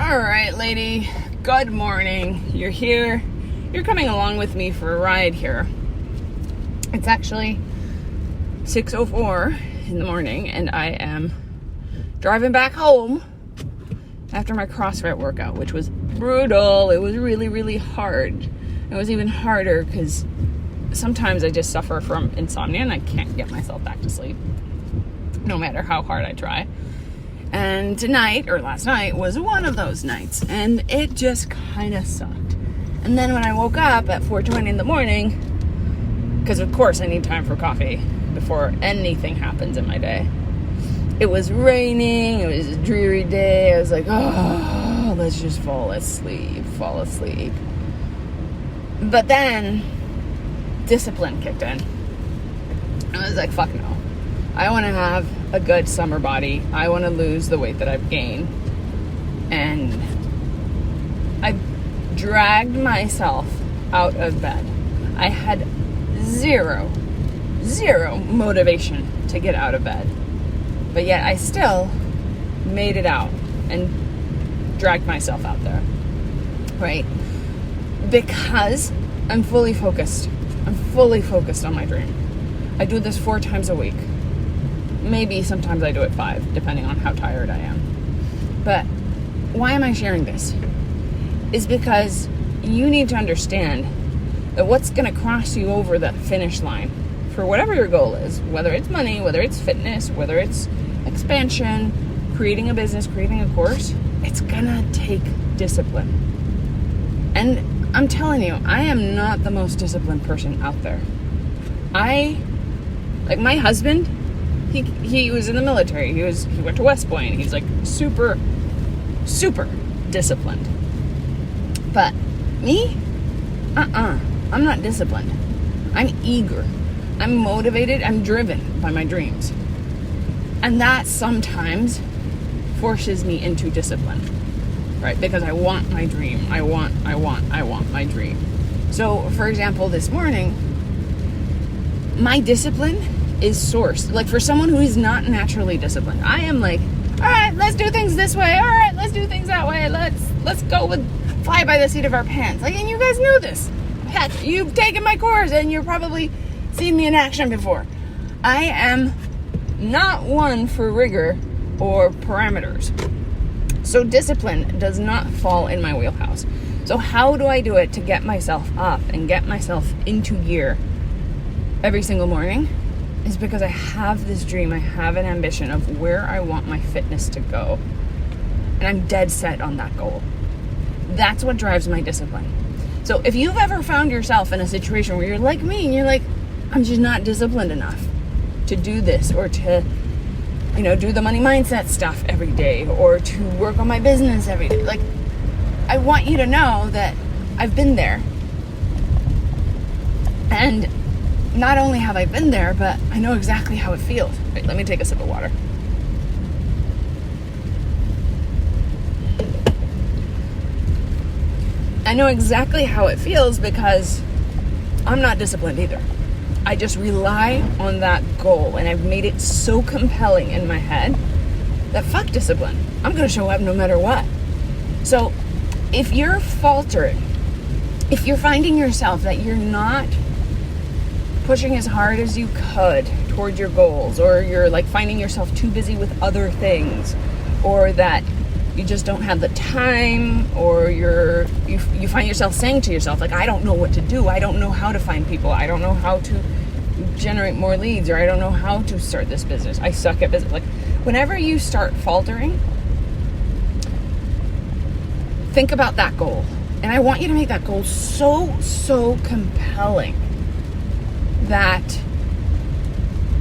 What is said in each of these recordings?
All right, lady. Good morning. You're here. You're coming along with me for a ride here. It's actually 6:04 in the morning, and I am driving back home after my CrossFit workout, which was brutal. It was really, really hard. It was even harder because sometimes I just suffer from insomnia and I can't get myself back to sleep, no matter how hard I try. And tonight, or last night, was one of those nights, and it just kind of sucked. And then when I woke up at 4:20 in the morning, because of course I need time for coffee before anything happens in my day, it was raining, it was a dreary day. I was like, oh, let's just fall asleep. But then discipline kicked in. I was like, fuck no. I want to have a good summer body. I want to lose the weight that I've gained. And I dragged myself out of bed. I had zero motivation to get out of bed. But yet I still made it out and dragged myself out there. Right? Because I'm fully focused. I'm fully focused on my dream. I do this 4 times a week. Maybe sometimes I do it 5, depending on how tired I am. But why am I sharing this? Is because you need to understand that what's going to cross you over that finish line for whatever your goal is, whether it's money, whether it's fitness, whether it's expansion, creating a business, creating a course, it's going to take discipline. And I'm telling you, I am not the most disciplined person out there. Like my husband, he was in the military. He went to West Point. He's like super disciplined. But me? I'm not disciplined. I'm eager. I'm motivated. I'm driven by my dreams. And that sometimes forces me into discipline, right? Because I want my dream. I want my dream. So, for example, this morning, my discipline is sourced. Like for someone who is not naturally disciplined, I am like, all right, let's do things this way. All right, let's do things that way. Let's go with fly by the seat of our pants. Like, and you guys know this. Heck, you've taken my course and you've probably seen me in action before. I am not one for rigor or parameters. So discipline does not fall in my wheelhouse. So how do I do it to get myself up and get myself into gear every single morning? Is because I have this dream, I have an ambition of where I want my fitness to go. And I'm dead set on that goal. That's what drives my discipline. So if you've ever found yourself in a situation where you're like me and you're like, I'm just not disciplined enough to do this, or to, do the money mindset stuff every day, or to work on my business every day. Like, I want you to know that I've been there. And not only have I been there, but I know exactly how it feels. Wait, let me take a sip of water. I know exactly how it feels because I'm not disciplined either. I just rely on that goal, and I've made it so compelling in my head that fuck discipline. I'm going to show up no matter what. So if you're faltering, if you're finding yourself that you're not pushing as hard as you could toward your goals, or you're like finding yourself too busy with other things, or that you just don't have the time, or you find yourself saying to yourself, like, I don't know what to do, I don't know how to find people, I don't know how to generate more leads, or I don't know how to start this business, I suck at business. Like, whenever you start faltering, think about that goal. And I want you to make that goal so compelling that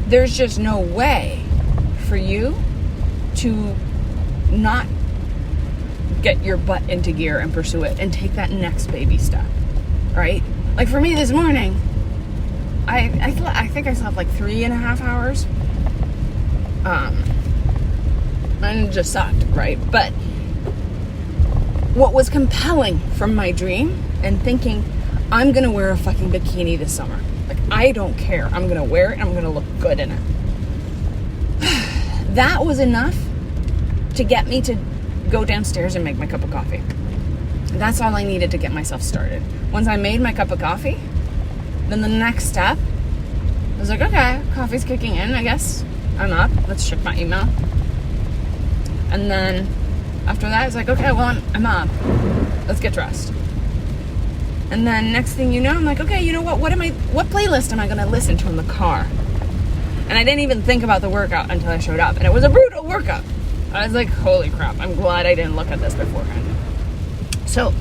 there's just no way for you to not get your butt into gear and pursue it and take that next baby step, right? Like for me this morning, I think I slept like 3.5 hours, and it just sucked, right? But what was compelling from my dream and thinking, I'm gonna wear a fucking bikini this summer. Like, I don't care. I'm gonna wear it and I'm gonna look good in it. That was enough to get me to go downstairs and make my cup of coffee. That's all I needed to get myself started. Once I made my cup of coffee, then the next step, I was like, okay, coffee's kicking in, I guess. I'm up. Let's check my email. And then after that, I was like, okay, well, I'm up. Let's get dressed. And then next thing you know, I'm like, okay, you know what? What playlist am I going to listen to in the car? And I didn't even think about the workout until I showed up. And it was a brutal workout. I was like, holy crap, I'm glad I didn't look at this beforehand. So,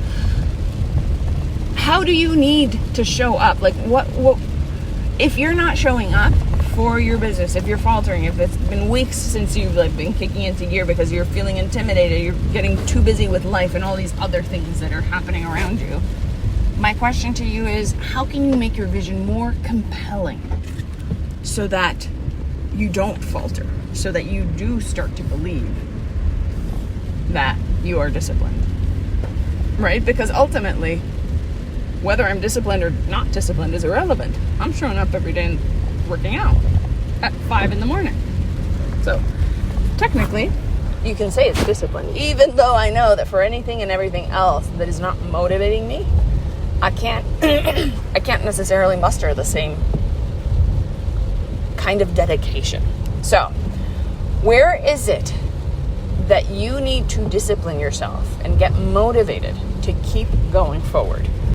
how do you need to show up? Like, what if you're not showing up for your business, if you're faltering, if it's been weeks since you've been kicking into gear because you're feeling intimidated, you're getting too busy with life and all these other things that are happening around you, my question to you is, how can you make your vision more compelling so that you don't falter, so that you do start to believe that you are disciplined? Right? Because ultimately, whether I'm disciplined or not disciplined is irrelevant. I'm showing up every day and working out at 5 a.m. So, technically, you can say it's discipline, even though I know that for anything and everything else that is not motivating me, I can't necessarily muster the same kind of dedication. So, where is it that you need to discipline yourself and get motivated to keep going forward?